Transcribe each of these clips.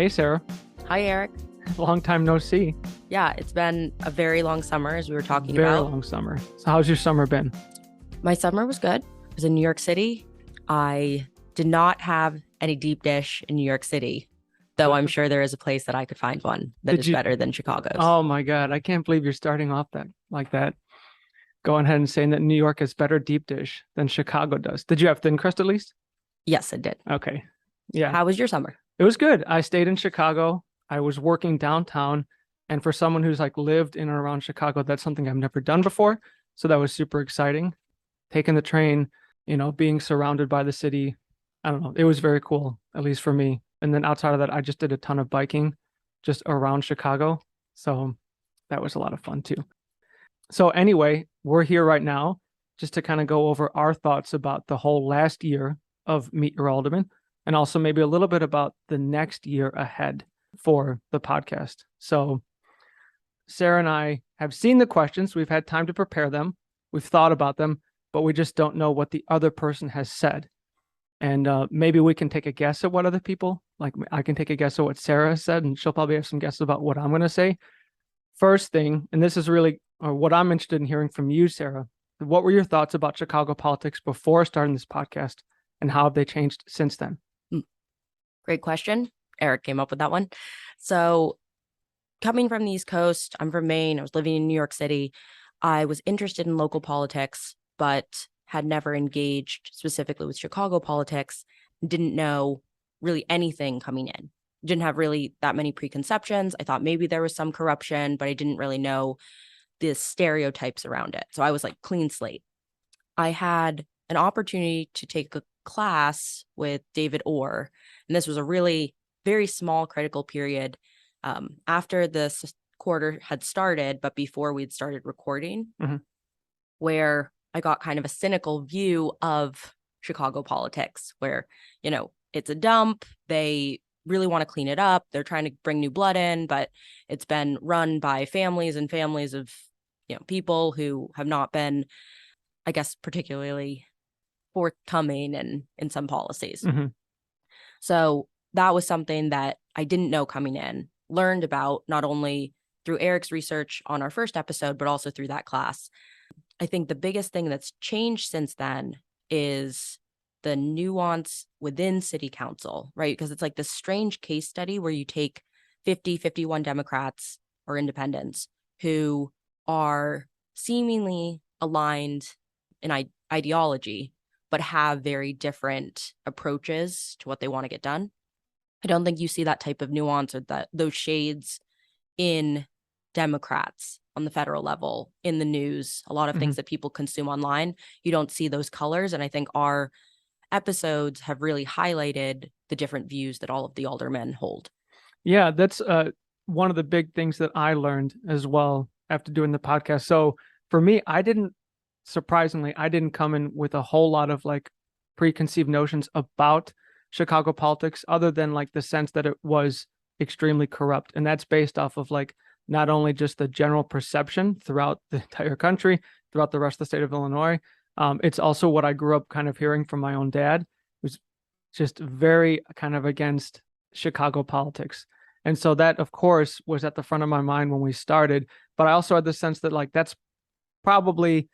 Hey, Sarah. Hi, Eric. Long time no see. Yeah, it's been a very long summer, as we were talking Very about. long summer. So how's your summer been? My summer was good. I was in New York City. I did not have any deep dish in New York City, though I'm sure there is a place that I could find one that Did is you? better than Chicago's. Oh my God. I can't believe you're starting off that like that. Going ahead and saying that New York has better deep dish than Chicago does. Did you have thin crust at least? Yes, it did. Okay. Yeah. How was your summer? It was good. I stayed in Chicago. I was working downtown. And for someone who's like lived in and around Chicago, that's something I've never done before. So that was super exciting. Taking the train, being surrounded by the city. I don't know. It was very cool, at least for me. And then outside of that, I just did a ton of biking just around Chicago. So that was a lot of fun too. So anyway, we're here right now just to kind of go over our thoughts about the whole last year of Meet Your Alderman and also maybe a little bit about the next year ahead for the podcast. So Sarah and I have seen the questions. We've had time to prepare them. We've thought about them, but we just don't know what the other person has said. And maybe we can take a guess at what other people, like I can take a guess at what Sarah has said, and she'll probably have some guesses about what I'm going to say. First thing, and this is really what I'm interested in hearing from you, Sarah. What were your thoughts about Chicago politics before starting this podcast, and how have they changed since then? Great question. Eric came up with that one. So, coming from the East Coast, I'm from Maine. I was living in New York City. I was interested in local politics, but had never engaged specifically with Chicago politics, didn't know really anything coming in. Didn't have really that many preconceptions. I thought maybe there was some corruption, but I didn't really know the stereotypes around it. So I was like clean slate. I had an opportunity to take a class with David Orr, and this was a really very small critical period after the quarter had started, but before we'd started recording, where I got kind of a cynical view of Chicago politics, where, it's a dump. They really want to clean it up. They're trying to bring new blood in, but it's been run by families and families of, people who have not been, I guess, particularly forthcoming in some policies. So that was something that I didn't know coming in, learned about not only through Eric's research on our first episode, but also through that class. I think the biggest thing that's changed since then is the nuance within city council, right? Because it's like this strange case study where you take 50, 51 Democrats or independents who are seemingly aligned in ideology, but have very different approaches to what they want to get done. I don't think you see that type of nuance or those shades in Democrats on the federal level, in the news, a lot of things that people consume online. You don't see those colors. And I think our episodes have really highlighted the different views that all of the aldermen hold. Yeah, that's one of the big things that I learned as well after doing the podcast. So for me, surprisingly, I didn't come in with a whole lot of like preconceived notions about Chicago politics other than like the sense that it was extremely corrupt. And that's based off of like not only just the general perception throughout the entire country, throughout the rest of the state of Illinois. It's also what I grew up kind of hearing from my own dad, who's just very kind of against Chicago politics. And so that, of course, was at the front of my mind when we started. But I also had the sense that like that's probably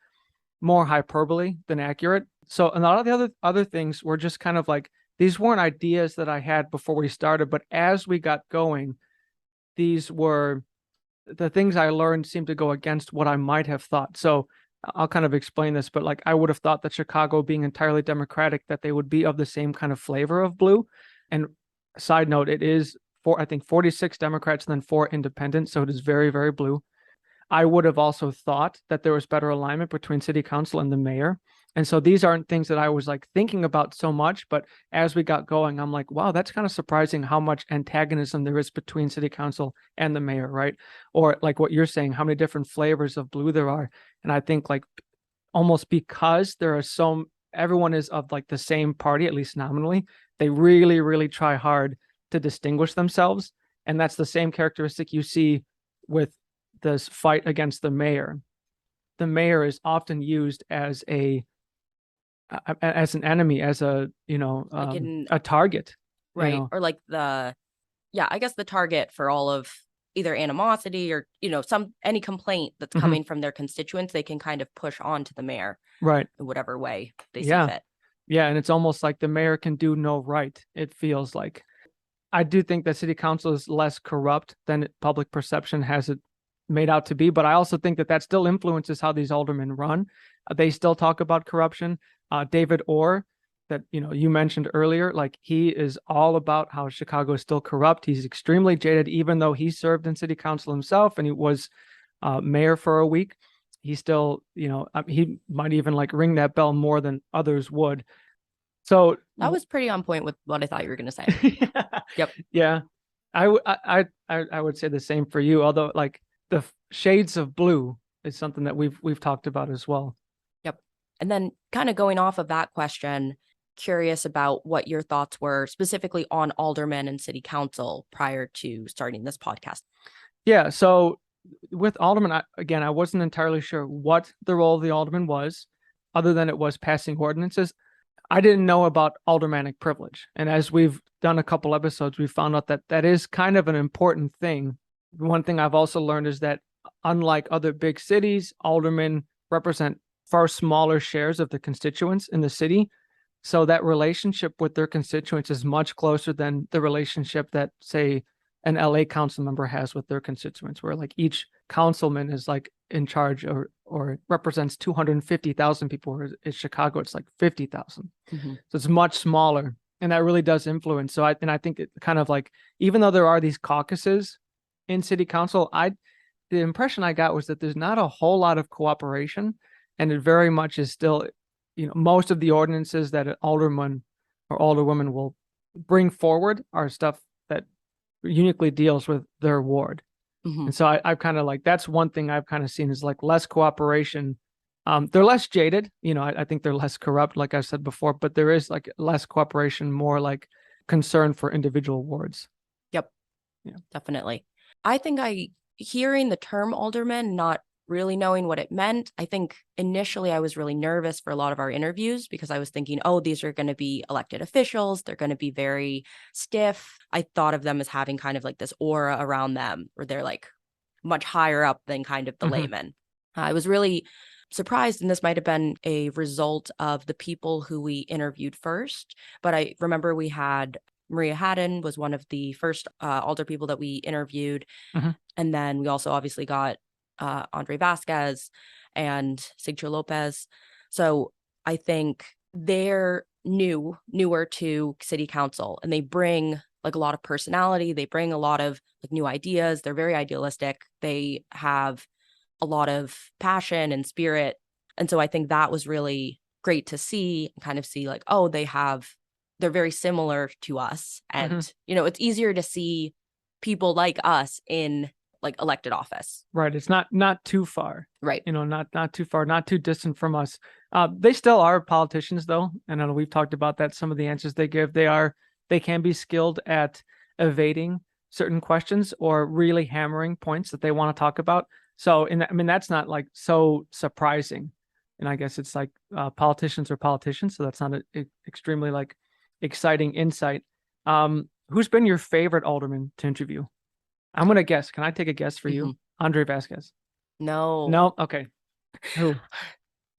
more hyperbole than accurate. So a lot of the other things were just kind of like, these weren't ideas that I had before we started, but as we got going, these were the things I learned seemed to go against what I might have thought. So I'll kind of explain this, but like I would have thought that Chicago being entirely Democratic, that they would be of the same kind of flavor of blue. And side note, it is I think 46 Democrats and then 4 independents. So it is very, very blue. I would have also thought that there was better alignment between city council and the mayor. And so these aren't things that I was like thinking about so much, but as we got going, I'm like, wow, that's kind of surprising how much antagonism there is between city council and the mayor, right? Or like what you're saying, how many different flavors of blue there are. And I think like almost because there are everyone is of like the same party, at least nominally, they really, really try hard to distinguish themselves. And that's the same characteristic you see with this fight against the mayor. The mayor is often used as an enemy, as a target, right? Or like the yeah, I guess the target for all of either animosity or, any complaint that's Mhm. coming from their constituents, they can kind of push on to the mayor Right. in whatever way they see Yeah. fit. Yeah. And it's almost like the mayor can do no right, it feels like. I do think that city council is less corrupt than public perception has it made out to be, but I also think that that still influences how these aldermen run. They still talk about corruption. David Orr, that you mentioned earlier, like he is all about how Chicago is still corrupt. He's extremely jaded, even though he served in city council himself and he was mayor for a week. He still, he might even like ring that bell more than others would. So That was pretty on point with what I thought you were going to say. Yep. Yeah. I would say the same for you, although like the shades of blue is something that we've talked about as well. Yep. And then kind of going off of that question, curious about what your thoughts were specifically on aldermen and city council prior to starting this podcast. Yeah, so with aldermen, I wasn't entirely sure what the role of the alderman was, other than it was passing ordinances. I didn't know about aldermanic privilege. And as we've done a couple episodes, we found out that that is kind of an important thing. One thing I've also learned is that unlike other big cities, aldermen represent far smaller shares of the constituents in the city. So that relationship with their constituents is much closer than the relationship that, say, an LA council member has with their constituents, where like each councilman is like in charge or represents 250,000 people, whereas in Chicago it's like 50,000. Mm-hmm. So it's much smaller, and that really does influence. So I think it kind of like, even though there are these caucuses in city council, the impression I got was that there's not a whole lot of cooperation, and it very much is still, most of the ordinances that an alderman or alderwoman will bring forward are stuff that uniquely deals with their ward. Mm-hmm. And so I've kind of like, that's one thing I've kind of seen is like less cooperation. They're less jaded, I think they're less corrupt, like I said before, but there is like less cooperation, more like concern for individual wards. Yep. Yeah, definitely. I think hearing the term alderman, not really knowing what it meant, I think initially I was really nervous for a lot of our interviews because I was thinking, oh, these are going to be elected officials. They're going to be very stiff. I thought of them as having kind of like this aura around them where they're like much higher up than kind of the layman. I was really surprised, and this might have been a result of the people who we interviewed first. But I remember we had Maria Haddon was one of the first alder people that we interviewed. And then we also obviously got Andre Vasquez and Sigcho Lopez. So I think they're newer to city council, and they bring like a lot of personality. They bring a lot of like new ideas. They're very idealistic. They have a lot of passion and spirit. And so I think that was really great to see and kind of see like, oh, they're very similar to us. And, it's easier to see people like us in like elected office. Right. It's not too far. Right. Not too far, not too distant from us. They still are politicians though. And I know we've talked about that. Some of the answers they give, they can be skilled at evading certain questions or really hammering points that they want to talk about. So, that's not like so surprising. And I guess it's like politicians are politicians. So that's not an extremely like exciting insight. Who's been your favorite alderman to interview? I'm going to guess. Can I take a guess for you? Andre Vasquez. No. Okay. Who?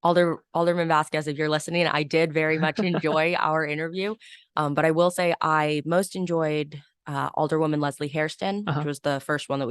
Alderman Vasquez, if you're listening, I did very much enjoy our interview. But I will say I most enjoyed Alderwoman Leslie Hairston, which was the first one that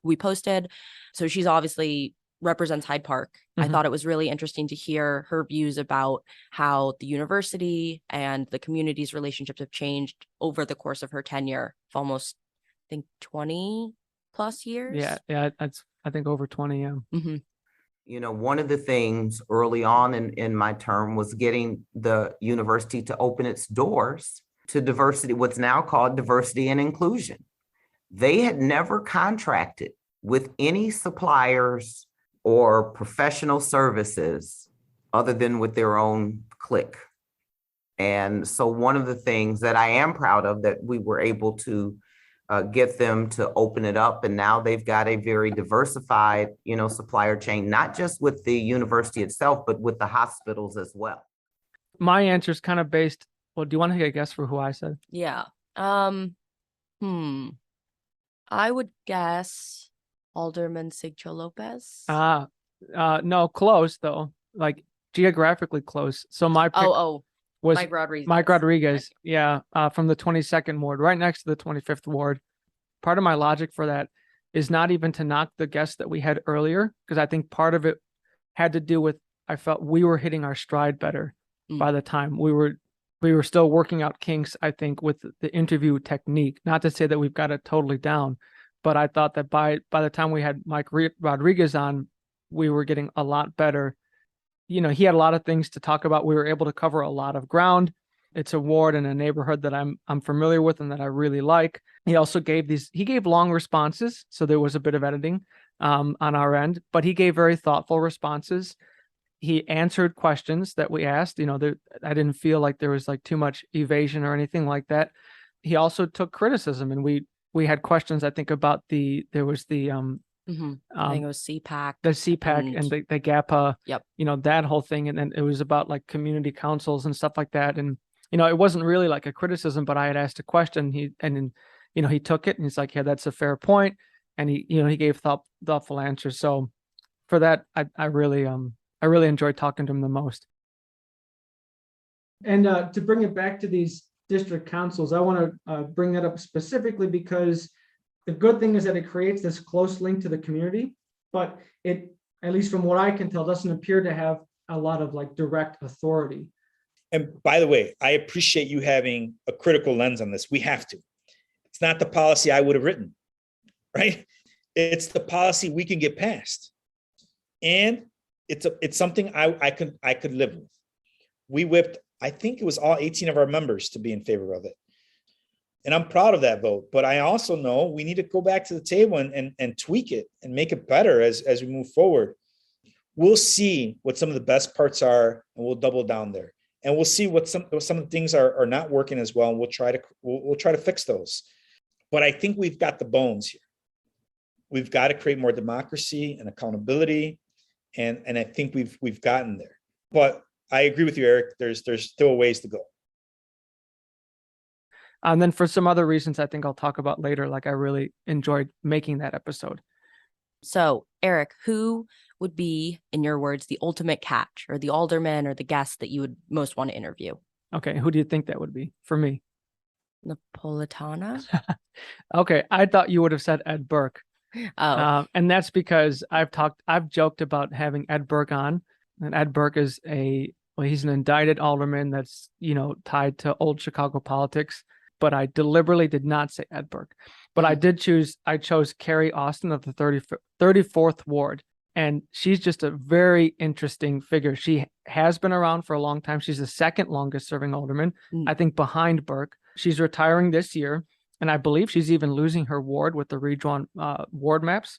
we posted. So she's obviously represents Hyde Park. I thought it was really interesting to hear her views about how the university and the community's relationships have changed over the course of her tenure of almost, I think, 20 plus years. Yeah, that's I think over 20. Yeah. One of the things early on in my term was getting the university to open its doors to diversity, what's now called diversity and inclusion. They had never contracted with any suppliers or professional services other than with their own clique. And so one of the things that I am proud of that we were able to get them to open it up. And now they've got a very diversified, supplier chain, not just with the university itself, but with the hospitals as well. My answer is kind of based. Well, do you want to take a guess for who I said? Yeah. I would guess Alderman Sigcho Lopez. No, close though. Like geographically close. So my pick was Mike Rodriguez. Mike Rodriguez. Yeah, from the 22nd ward, right next to the 25th ward. Part of my logic for that is not even to knock the guest that we had earlier, because I think part of it had to do with I felt we were hitting our stride better by the time we were still working out kinks, I think, with the interview technique. Not to say that we've got it totally down, but I thought that by the time we had Mike Rodriguez on, we were getting a lot better. You know, he had a lot of things to talk about. We were able to cover a lot of ground. It's a ward in a neighborhood that I'm familiar with and that I really like. He also gave long responses, so there was a bit of editing on our end, but he gave very thoughtful responses. He answered questions that we asked. You know, I didn't feel like there was like too much evasion or anything like that. He also took criticism, and we had questions, I think, about I think it was CPAC. The CPAC and the GAPA, Yep. You know, that whole thing. And then it was about like community councils and stuff like that. And, you know, it wasn't really like a criticism, but I had asked a question. He took it and he's like, yeah, that's a fair point. And he gave thoughtful answers. So for that, I really enjoyed talking to him the most. And to bring it back to these district councils, I want to bring that up specifically because the good thing is that it creates this close link to the community, but it, at least from what I can tell, doesn't appear to have a lot of like direct authority. And by the way, I appreciate you having a critical lens on this. We have to. It's not the policy I would have written, right? It's the policy we can get past. And it's something I could live with. We whipped, I think it was all 18 of our members to be in favor of it. And I'm proud of that vote. But I also know we need to go back to the table and tweak it and make it better as we move forward. We'll see what some of the best parts are, and we'll double down there. And we'll see what some of the things are not working as well. And we'll try to fix those. But I think we've got the bones here. We've got to create more democracy and accountability. And I think we've gotten there. But I agree with you, Eric. There's still a ways to go. And then for some other reasons, I think I'll talk about later. Like I really enjoyed making that episode. So, Eric, who would be, in your words, the ultimate catch, or the alderman or the guest that you would most want to interview? Okay, who do you think that would be for me? Napolitana? Okay, I thought you would have said Ed Burke. Oh. And that's because I've joked about having Ed Burke on, and Ed Burke is he's an indicted alderman that's, tied to old Chicago politics, but I deliberately did not say Ed Burke. But I chose Carrie Austin of the 34th Ward. And she's just a very interesting figure. She has been around for a long time. She's the second longest serving alderman, I think, behind Burke. She's retiring this year. And I believe she's even losing her ward with the redrawn ward maps.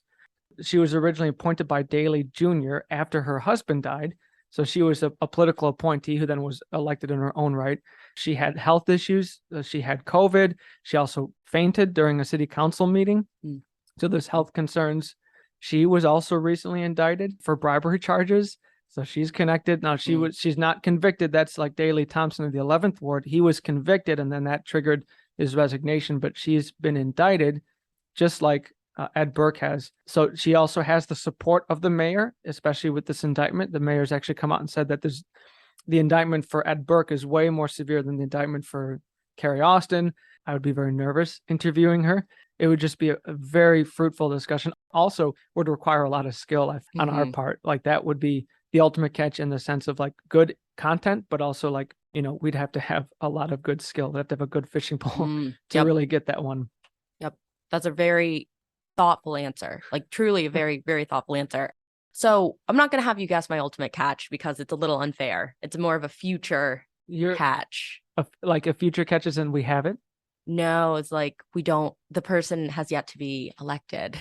She was originally appointed by Daley Jr. after her husband died. So she was a political appointee who then was elected in her own right. She had health issues. She had COVID. She also fainted during a city council meeting. So there's health concerns. She was also recently indicted for bribery charges. So she's connected. Now she's not convicted. That's like Daley Thompson of the 11th Ward. He was convicted, and then that triggered his resignation, but she's been indicted just like Ed Burke has. So she also has the support of the mayor, especially with this indictment. The mayor's actually come out and said that the indictment for Ed Burke is way more severe than the indictment for Carrie Austin. I would be very nervous interviewing her. It would just be a very fruitful discussion. Also would require a lot of skill on our part. Like that would be the ultimate catch in the sense of like good content, but also like, we'd have to have a lot of good skill. We'd have to have a good fishing pole to really get that one. Yep. That's a very thoughtful answer. Like truly a very, very thoughtful answer. So I'm not going to have you guess my ultimate catch because it's a little unfair. It's more of a future catch. Like a future catch as in we have it? No, it's like the person has yet to be elected.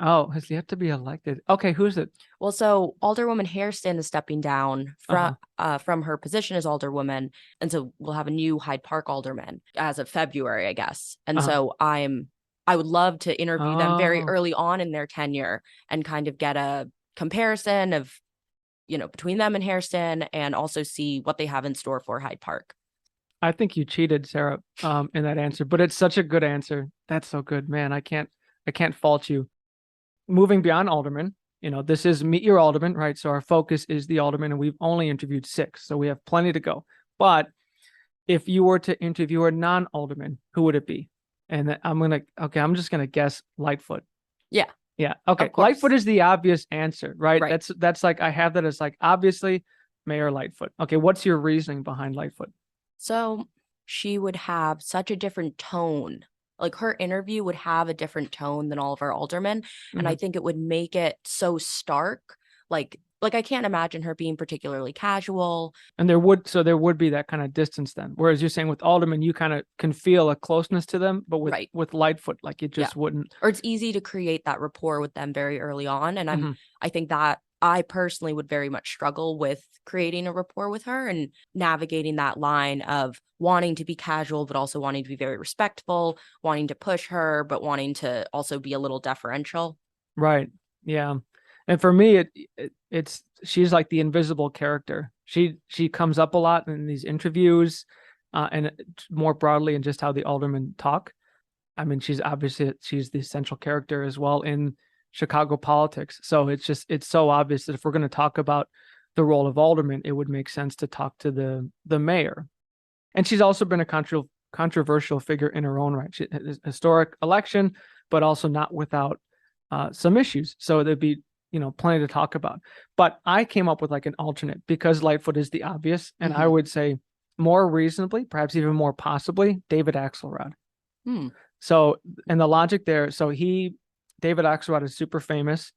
Oh, has yet to be elected. Okay, who's it? Well, so Alderwoman Hairston is stepping down from her position as Alderwoman. And so we'll have a new Hyde Park Alderman as of February, I guess. And so I would love to interview them very early on in their tenure and kind of get a comparison of, between them and Hairston, and also see what they have in store for Hyde Park. I think you cheated, Sarah, in that answer, but it's such a good answer. That's so good, man. I can't fault you. Moving beyond alderman, this is Meet Your Alderman, right? So our focus is the alderman, and we've only interviewed 6, so we have plenty to go. But if you were to interview a non-alderman, who would it be? And I'm just gonna guess Lightfoot. Yeah. Yeah. Okay. Of course. Lightfoot is the obvious answer, right? Right. That's like, I have that as like, obviously Mayor Lightfoot. Okay. What's your reasoning behind Lightfoot? So she would have such a different tone. Like her interview would have a different tone than all of our aldermen. And I think it would make it so stark. Like I can't imagine her being particularly casual. And there would be that kind of distance then. Whereas you're saying with aldermen, you kind of can feel a closeness to them, but Right. with Lightfoot, like it just wouldn't. Or it's easy to create that rapport with them very early on. And I think that I personally would very much struggle with creating a rapport with her and navigating that line of wanting to be casual, but also wanting to be very respectful, wanting to push her, but wanting to also be a little deferential. Right. Yeah. And for me, it's she's like the invisible character. She comes up a lot in these interviews, and more broadly in just how the aldermen talk. I mean, she's the central character as well in Chicago politics. So it's so obvious that if we're going to talk about the role of alderman, it would make sense to talk to the mayor. And she's also been a controversial figure in her own right. She has a historic election, but also not without some issues. So there'd be plenty to talk about. But I came up with like an alternate because Lightfoot is the obvious, and I would say more reasonably, perhaps even more possibly, David Axelrod. So, and the logic there, David Axelrod is super famous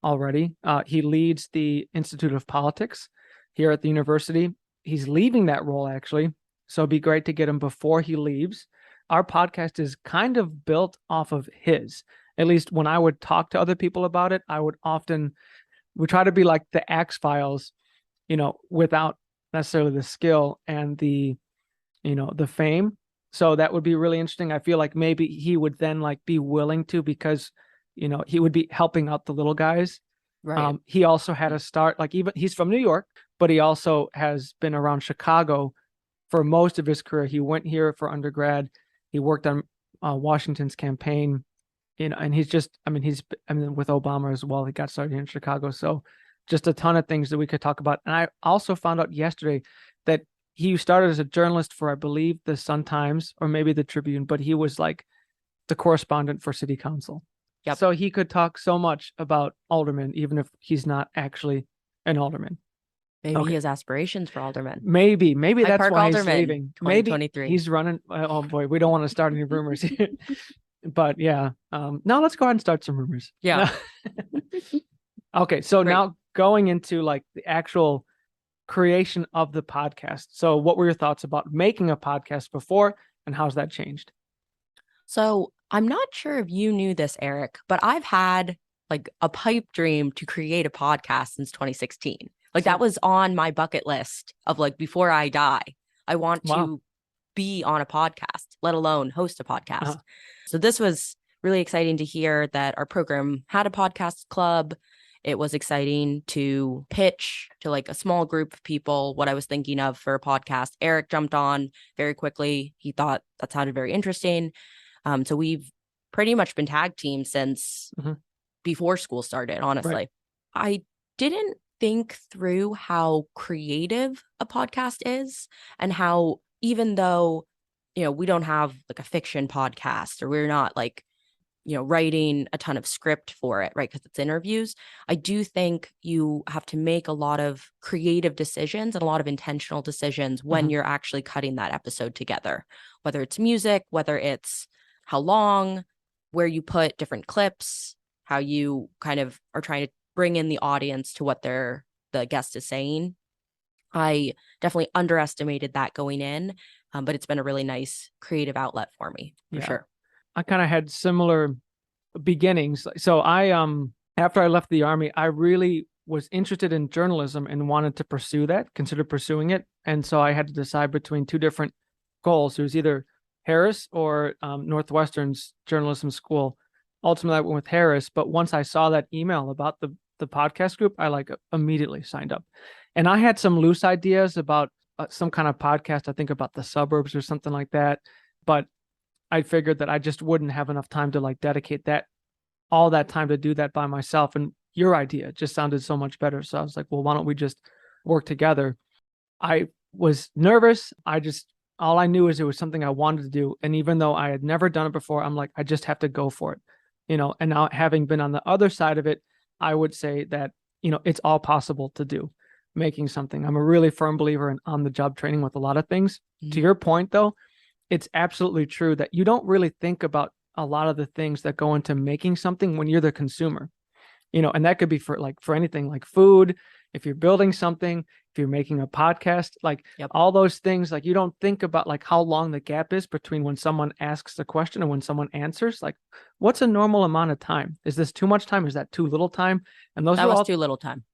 already. He leads the Institute of Politics here at the university. He's leaving that role actually, so it'd be great to get him before he leaves. Our podcast is kind of built off of his. At least when I would talk to other people about it, we try to be like the X-Files, without necessarily the skill and the fame. So that would be really interesting. I feel like maybe he would then like be willing to, because, he would be helping out the little guys. Right. He also had a start, like even he's from New York, but he also has been around Chicago for most of his career. He went here for undergrad. He worked on Washington's campaign. And he's with Obama as well. He got started here in Chicago. So just a ton of things that we could talk about. And I also found out yesterday that he started as a journalist for, I believe, the Sun-Times or maybe the Tribune, but he was like the correspondent for city council. Yep. So he could talk so much about aldermen, even if he's not actually an alderman. Maybe he has aspirations for alderman. Maybe Hyde that's Park why alderman, he's leaving. Maybe he's running. Oh boy, we don't want to start any rumors. But yeah, now let's go ahead and start some rumors. Yeah. Okay, so Great. now going into like the actual creation of the podcast. So what were your thoughts about making a podcast before, and how's that changed? So I'm not sure if you knew this, Eric, but I've had like a pipe dream to create a podcast since 2016. Like that was on my bucket list of like, before I die, I want to be on a podcast, let alone host a podcast. So this was really exciting to hear that our program had a podcast club. It was exciting to pitch to like a small group of people what I was thinking of for a podcast. Eric jumped on very quickly. He thought that sounded very interesting. So we've pretty much been tag team since before school started, honestly. Right. I didn't think through how creative a podcast is, and how even though, we don't have like a fiction podcast, or we're not like, writing a ton of script for it, right? Because it's interviews. I do think you have to make a lot of creative decisions and a lot of intentional decisions when you're actually cutting that episode together, whether it's music, whether it's how long, where you put different clips, how you kind of are trying to bring in the audience to what the guest is saying. I definitely underestimated that going in, but it's been a really nice creative outlet for me, for sure. I kind of had similar beginnings. So I, after I left the Army, I really was interested in journalism and wanted to pursue that, consider pursuing it. And so I had to decide between two different goals. It was either Harris or Northwestern's journalism school. Ultimately, I went with Harris. But once I saw that email about the podcast group, I like immediately signed up. And I had some loose ideas about some kind of podcast, I think about the suburbs or something like that. But I figured that I just wouldn't have enough time to like dedicate all that time to do that by myself. And your idea just sounded so much better. So I was like, well, why don't we just work together? I was nervous. All I knew is it was something I wanted to do. And even though I had never done it before, I'm like, I just have to go for it, and now having been on the other side of it, I would say that, it's all possible to do making something. I'm a really firm believer in on-the-job training with a lot of things. Mhm. To your point, though, it's absolutely true that you don't really think about a lot of the things that go into making something when you're the consumer, and that could be for anything like food, if you're building something, if you're making a podcast, like Yep. all those things, like you don't think about like how long the gap is between when someone asks the question and when someone answers. Like, what's a normal amount of time? Is this too much time? Is that too little time? And those That are was all too little time.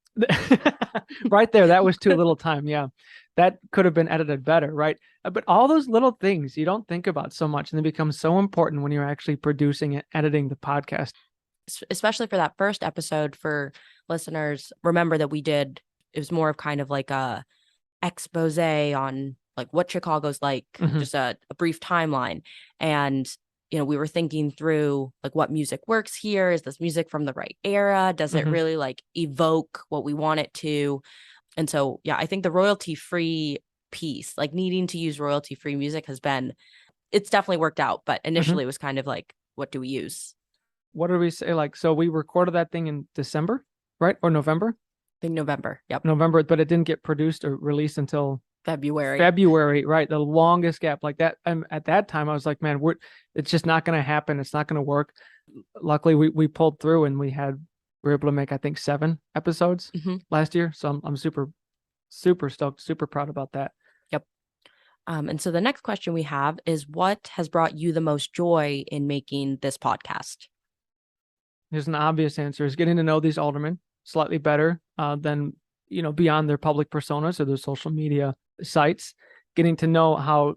right there. That was too little time. Yeah. That could have been edited better. Right. But all those little things you don't think about so much, and they become so important when you're actually producing and editing the podcast. Especially for that first episode, for listeners, remember that it was more of kind of like a expose on like what Chicago's like, Mhm. just a brief timeline. And, we were thinking through like what music works here. Is this music from the right era? Does it Mhm. really like evoke what we want it to? And so, yeah, I think the royalty-free piece, like needing to use royalty-free music it's definitely worked out. But initially it was kind of like, what do we use? What did we say? Like, so we recorded that thing in December, right? Or November? I think November. Yep. November, but it didn't get produced or released until February. Right? The longest gap like that. At that time, I was like, man, it's just not going to happen. It's not going to work. Luckily, we pulled through and we were able to make, I think, 7 episodes Mhm. last year. So I'm super, super stoked, super proud about that. Yep. And so the next question we have is, what has brought you the most joy in making this podcast? Here's an obvious answer: is getting to know these aldermen slightly better than, beyond their public personas or their social media sites, getting to know how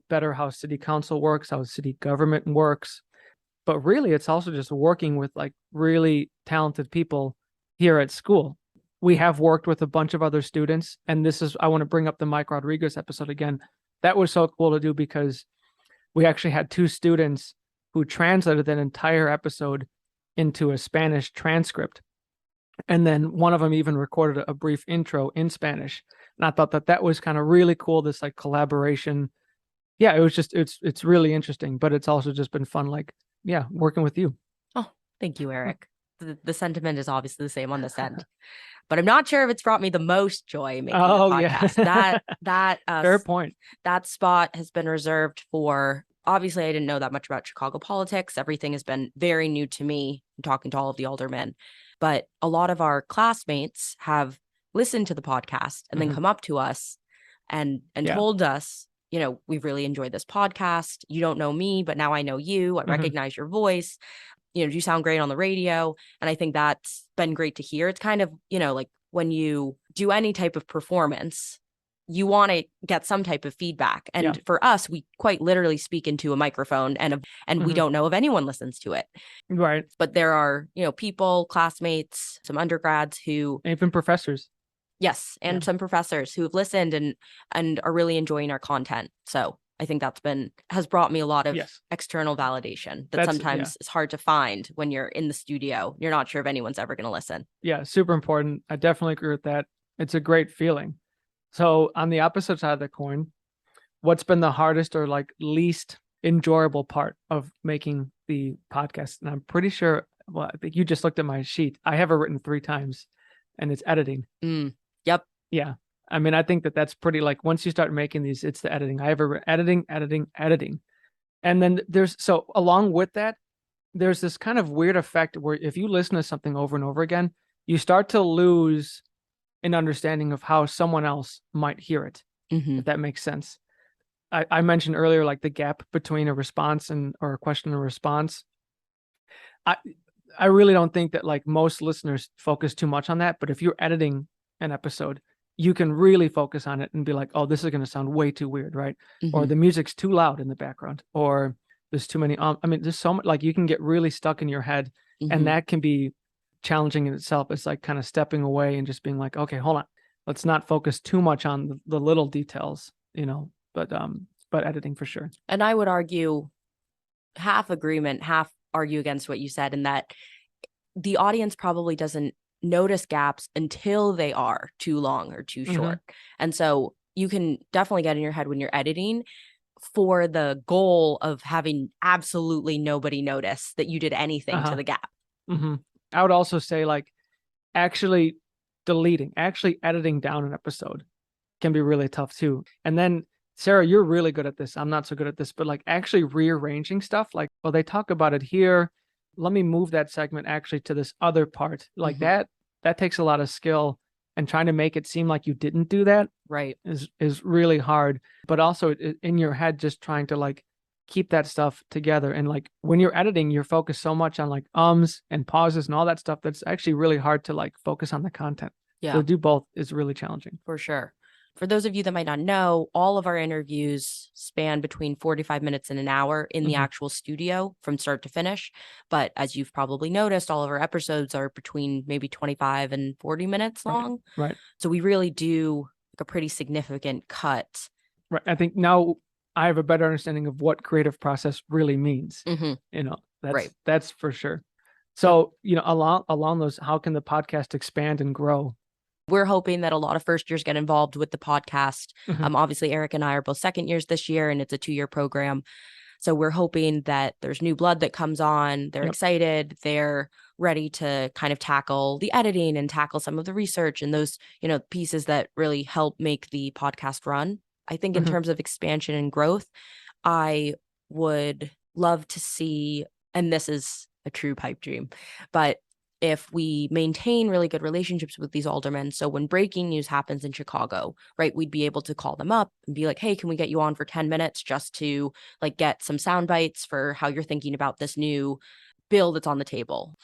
city council works, how city government works. But really, it's also just working with like really talented people here at school. We have worked with a bunch of other students, and I want to bring up the Mike Rodriguez episode again. That was so cool to do because we actually had 2 students who translated that entire episode into a Spanish transcript. And then one of them even recorded a brief intro in Spanish. And I thought that was kind of really cool, this like collaboration. Yeah, it was just, it's really interesting, but it's also just been fun, like, yeah, working with you. Oh, thank you, Eric. The sentiment is obviously the same on this end, but I'm not sure if it's brought me the most joy making the podcast. That fair point. That spot has been reserved for, obviously I didn't know that much about Chicago politics. Everything has been very new to me, talking to all of the aldermen. But a lot of our classmates have listened to the podcast and then come up to us and told us, we've really enjoyed this podcast. You don't know me, but now I know you. I recognize your voice. You sound great on the radio. And I think that's been great to hear. It's kind of, like when you do any type of performance, you want to get some type of feedback. And for us, we quite literally speak into a microphone and we don't know if anyone listens to it. Right. But there are, people, classmates, some undergrads who, even professors. Yes. And some professors who have listened and are really enjoying our content. So I think has brought me a lot of external validation that sometimes is hard to find when you're in the studio. You're not sure if anyone's ever going to listen. Yeah. Super important. I definitely agree with that. It's a great feeling. So on the opposite side of the coin, what's been the hardest or like least enjoyable part of making the podcast? And I'm pretty sure, well, I think you just looked at my sheet. I have it written 3 times, and it's editing. Yep. Yeah. I mean, I think that's pretty, like, once you start making these, it's the editing. I have editing. And then along with that, there's this kind of weird effect where if you listen to something over and over again, you start to lose an understanding of how someone else might hear it, if that makes sense. I mentioned earlier, like the gap between a response or a question and response. I really don't think that like most listeners focus too much on that, but if you're editing an episode, you can really focus on it and be like, oh, this is going to sound way too weird, right? Or the music's too loud in the background, or there's too many, there's so much, like you can get really stuck in your head, and that can be challenging in itself. It's like kind of stepping away and just being like, okay, hold on, let's not focus too much on the little details. but editing for sure. And I would argue half agreement, half argue against what you said, in that the audience probably doesn't notice gaps until they are too long or too short. And so you can definitely get in your head when you're editing for the goal of having absolutely nobody notice that you did anything to the gap. I would also say like actually editing down an episode can be really tough too. And then Sarah, you're really good at this. I'm not so good at this, but like actually rearranging stuff, like, well, they talk about it here. Let me move that segment actually to this other part. Like that takes a lot of skill, and trying to make it seem like you didn't do that is really hard. But also in your head, just trying to like keep that stuff together. And like when you're editing, you're focused so much on like ums and pauses and all that stuff that's actually really hard to like focus on the content. Yeah. So to do both is really challenging. For sure. For those of you that might not know, all of our interviews span between 45 minutes and an hour in the actual studio from start to finish. But as you've probably noticed, all of our episodes are between maybe 25 and 40 minutes long. Right. So we really do like a pretty significant cut. Right. I think now I have a better understanding of what creative process really means. That's for sure. So, along those, how can the podcast expand and grow? We're hoping that a lot of first years get involved with the podcast. Obviously, Eric and I are both second years this year, and it's a 2-year program. So we're hoping that there's new blood that comes on. They're excited. They're ready to kind of tackle the editing and tackle some of the research and those, pieces that really help make the podcast run. I think in terms of expansion and growth, I would love to see, and this is a true pipe dream, but if we maintain really good relationships with these aldermen, so when breaking news happens in Chicago, right, we'd be able to call them up and be like, hey, can we get you on for 10 minutes just to like get some sound bites for how you're thinking about this new bill that's on the table?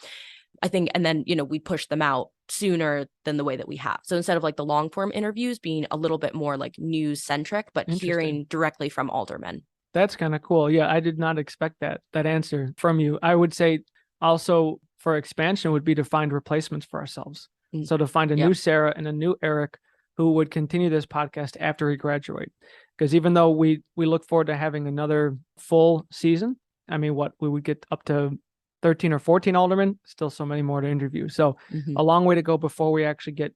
I think, and then, we push them out sooner than the way that we have. So instead of like the long form interviews being a little bit more like news centric, but hearing directly from aldermen. That's kind of cool. Yeah, I did not expect that answer from you. I would say also for expansion would be to find replacements for ourselves. So to find a new Sarah and a new Eric who would continue this podcast after we graduate. Because even though we look forward to having another full season, I mean, we would get up to 13 or 14 aldermen, still so many more to interview. So a long way to go before we actually get,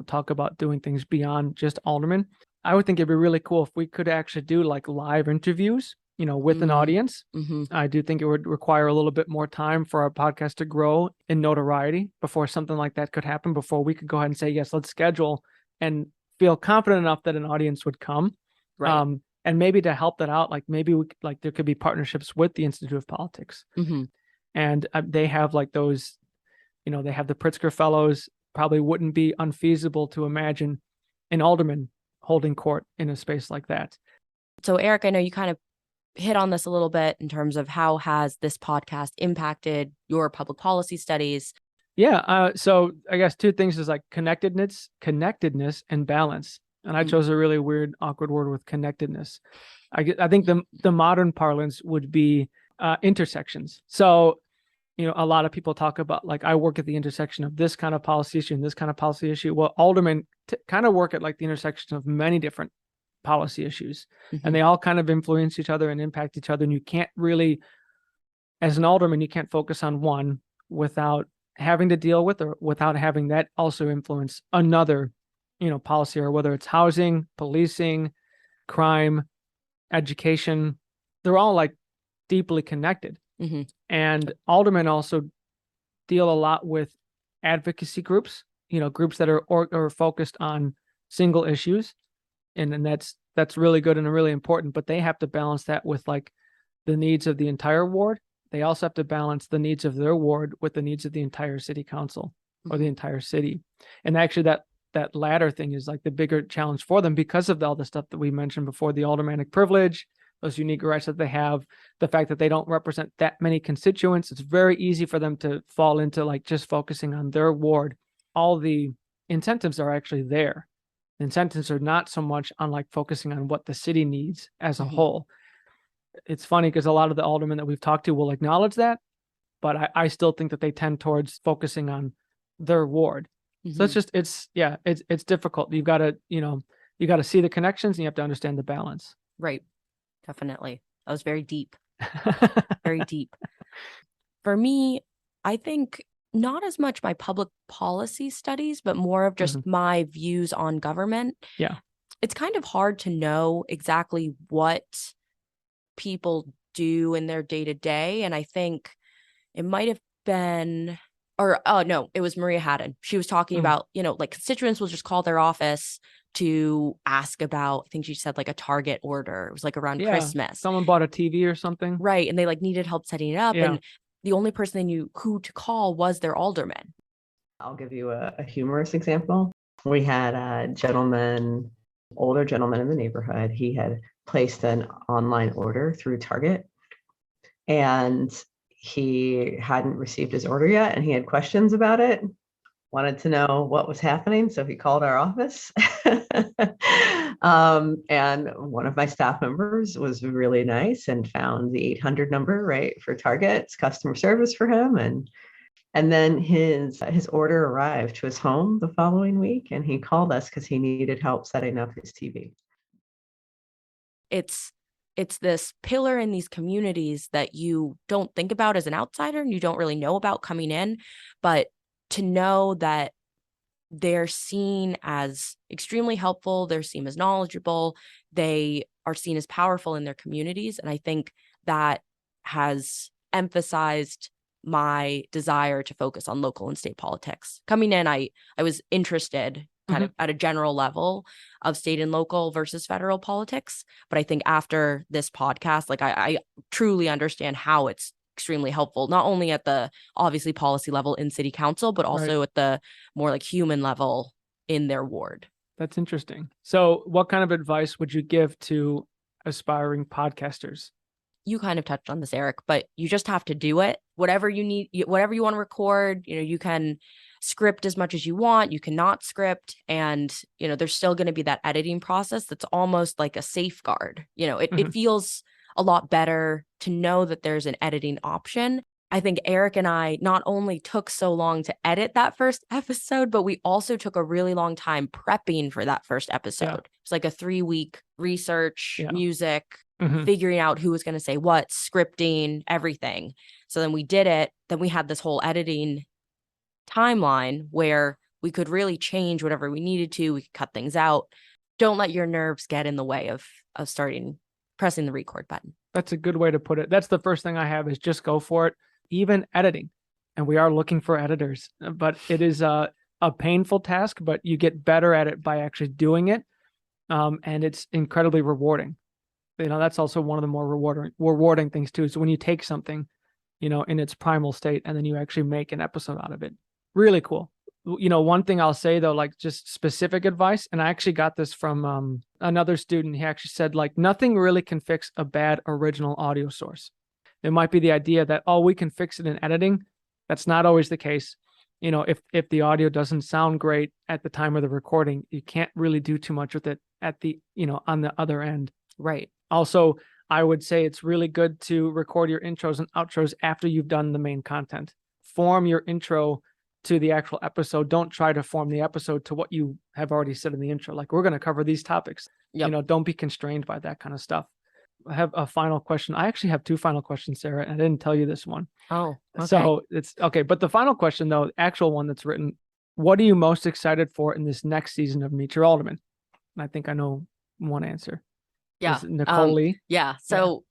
talk about doing things beyond just aldermen. I would think it'd be really cool if we could actually do like live interviews, with an audience. I do think it would require a little bit more time for our podcast to grow in notoriety before something like that could happen, before we could go ahead and say, yes, let's schedule and feel confident enough that an audience would come. Right. And maybe to help that out, like maybe there could be partnerships with the Institute of Politics. And they have like those, they have the Pritzker Fellows. Probably wouldn't be unfeasible to imagine an alderman holding court in a space like that. So Eric, I know you kind of hit on this a little bit in terms of how has this podcast impacted your public policy studies? Yeah. So I guess two things is like connectedness and balance. And I chose a really weird, awkward word with connectedness. I think the modern parlance would be intersections. So, a lot of people talk about like, I work at the intersection of this kind of policy issue and this kind of policy issue. Well, aldermen kind of work at like the intersection of many different policy issues, and they all kind of influence each other and impact each other. And you can't really, as an alderman, you can't focus on one without having to deal with, or without having that also influence another, policy, or whether it's housing, policing, crime, education. They're all like deeply connected. And aldermen also deal a lot with advocacy groups, groups that are focused on single issues. And that's really good and really important, but they have to balance that with like the needs of the entire ward. They also have to balance the needs of their ward with the needs of the entire city council or the entire city. And actually that latter thing is like the bigger challenge for them because of all the stuff that we mentioned before, the aldermanic privilege, those unique rights that they have, the fact that they don't represent that many constituents. It's very easy for them to fall into like just focusing on their ward. All the incentives are actually there. Incentives are not so much on like focusing on what the city needs as a whole. It's funny because a lot of the aldermen that we've talked to will acknowledge that, but I still think that they tend towards focusing on their ward. So it's difficult. You've got to, You got to see the connections and you have to understand the balance. Right. Definitely. That was very deep. Very deep. For me, I think not as much my public policy studies, but more of just my views on government. Yeah. It's kind of hard to know exactly what people do in their day to day. And I think it might have been, or oh no, it was Maria Haddon. She was talking about, like constituents will just call their office to ask about, I think she said like a Target order. It was like around Christmas. Someone bought a TV or something. Right. And they like needed help setting it up. Yeah. And the only person they knew who to call was their alderman. I'll give you a humorous example. We had a gentleman, older gentleman in the neighborhood. He had placed an online order through Target and he hadn't received his order yet and he had questions about it, wanted to know what was happening. So he called our office. And one of my staff members was really nice and found the 800 number, right, for Target's customer service for him. And then his order arrived to his home the following week and he called us because he needed help setting up his TV. It's this pillar in these communities that you don't think about as an outsider and you don't really know about coming in, but to know that they're seen as extremely helpful, they're seen as knowledgeable, they are seen as powerful in their communities. And I think that has emphasized my desire to focus on local and state politics. Coming in, I was interested kind of at a general level of state and local versus federal politics. But I think after this podcast, like I truly understand how it's extremely helpful, not only at the obviously policy level in city council, but also at the more like human level in their ward. That's interesting. So what kind of advice would you give to aspiring podcasters? You kind of touched on this, Eric, but you just have to do it. Whatever you need, whatever you want to record, you can script as much as you want, you cannot script. And, there's still going to be that editing process that's almost like a safeguard. It feels a lot better to know that there's an editing option. I think Eric and I not only took so long to edit that first episode, but we also took a really long time prepping for that first episode. Yeah. It's like a 3-week research, music, figuring out who was going to say what, scripting, everything. So then we did it. Then we had this whole editing timeline where we could really change whatever we needed to. We could cut things out. Don't let your nerves get in the way of pressing the record button. That's a good way to put it. That's the first thing I have is just go for it. Even editing. And we are looking for editors, but it is a painful task, but you get better at it by actually doing it. And it's incredibly rewarding. That's also one of the more rewarding things too. So when you take something, in its primal state and then you actually make an episode out of it. Really cool. One thing I'll say though, like just specific advice, and I actually got this from another student. He actually said like nothing really can fix a bad original audio source. There might be the idea that, we can fix it in editing. That's not always the case. If the audio doesn't sound great at the time of the recording, you can't really do too much with it at the, on the other end. Right. Also, I would say it's really good to record your intros and outros after you've done the main content. Form your intro to the actual episode. Don't try to form the episode to what you have already said in the intro. Like, we're going to cover these topics. Yep. Don't be constrained by that kind of stuff. I have a final question. I actually have 2 final questions, Sarah, and I didn't tell you this one. Oh, okay. So it's okay. But the final question, though, actual one that's written, what are you most excited for in this next season of Meet Your Alderman? And I think I know one answer. Yeah. Nicole Lee. Yeah. So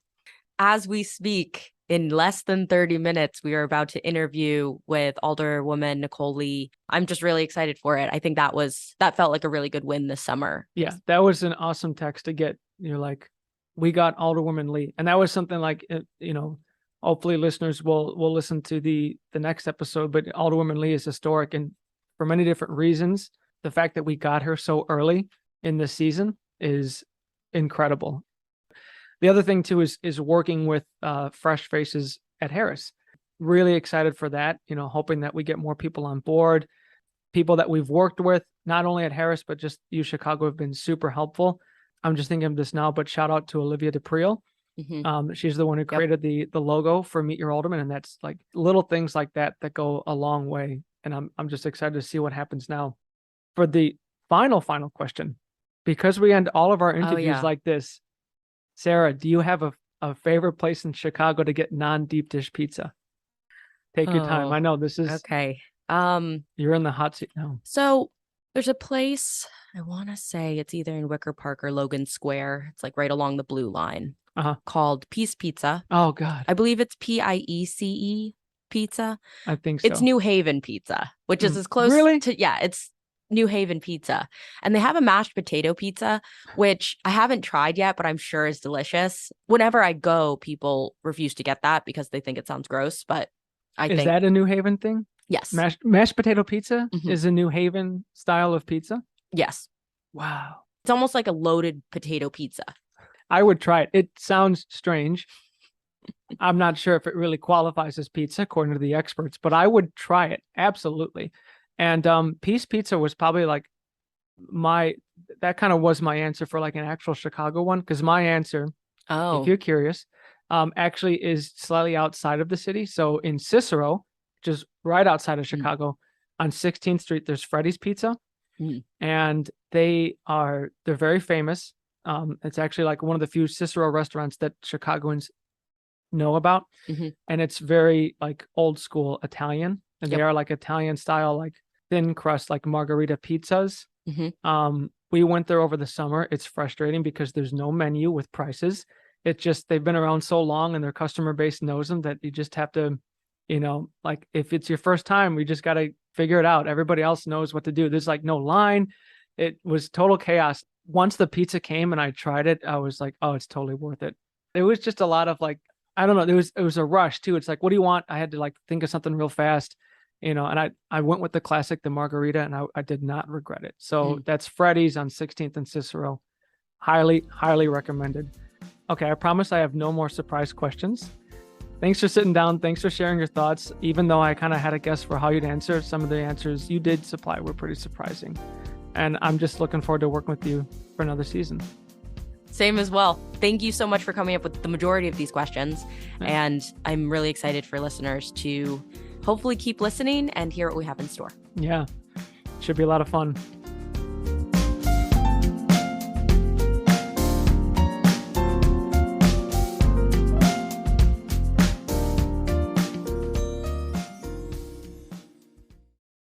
as we speak, in less than 30 minutes, we are about to interview with Alderwoman Nicole Lee. I'm just really excited for it. I think that felt like a really good win this summer. Yeah, that was an awesome text to get. Like, we got Alderwoman Lee. And that was something like, hopefully listeners will listen to the next episode, but Alderwoman Lee is historic. And for many different reasons, the fact that we got her so early in this season is incredible. The other thing too is working with fresh faces at Harris. Really excited for that, hoping that we get more people on board. People that we've worked with, not only at Harris, but just UChicago have been super helpful. I'm just thinking of this now, but shout out to Olivia DePriel. She's the one who created the logo for Meet Your Alderman. And that's like little things like that go a long way. And I'm just excited to see what happens now. For the final question, because we end all of our interviews yeah. like this, Sarah, do you have a favorite place in Chicago to get non-deep dish pizza? Take your time. Oh, I know this is, Okay. you're in the hot seat now. So there's a place, I want to say it's either in Wicker Park or Logan Square. It's like right along the blue line, called Peace Pizza. Oh, God. I believe it's PIECE Pizza. I think so. It's New Haven Pizza, which is as close Really? to, yeah, it's New Haven Pizza. And they have a mashed potato pizza, which I haven't tried yet, but I'm sure is delicious. Whenever I go, people refuse to get that because they think it sounds gross, but I Is think, that a New Haven thing? yes, Mashed potato pizza Mhm. is a New Haven style of pizza? yes. Wow. It's almost like a loaded potato pizza. I would try it. It sounds strange. I'm not sure if it really qualifies as pizza according to the experts, but I would try it. Absolutely. And Peace Pizza was probably like that kind of was my answer for like an actual Chicago one. Because my answer, Oh, if you're curious, actually is slightly outside of the city. So in Cicero, which is right outside of Chicago, on 16th Street, there's Freddy's Pizza. And they're very famous. It's actually like one of the few Cicero restaurants that Chicagoans know about. And it's very like old school Italian. And they are like Italian style, like thin crust, like margarita pizzas. We went there over the summer. It's frustrating because there's no menu with prices. It's just, they've been around so long and their customer base knows them that you just have to, like if it's your first time, we just got to figure it out. Everybody else knows what to do. There's like no line. It was total chaos. Once the pizza came and I tried it, I was like, oh, it's totally worth it. It was just a lot of like, I don't know. It was a rush too. It's like, what do you want? I had to like think of something real fast, and I went with the classic, the margarita, and I did not regret it. So that's Freddy's on 16th and Cicero. Highly, highly recommended. Okay. I promise I have no more surprise questions. Thanks for sitting down. Thanks for sharing your thoughts. Even though I kind of had a guess for how you'd answer, some of the answers you did supply were pretty surprising. And I'm just looking forward to working with you for another season. same as well. Thank you so much for coming up with the majority of these questions. And I'm really excited for listeners to hopefully keep listening and hear what we have in store. Yeah, should be a lot of fun.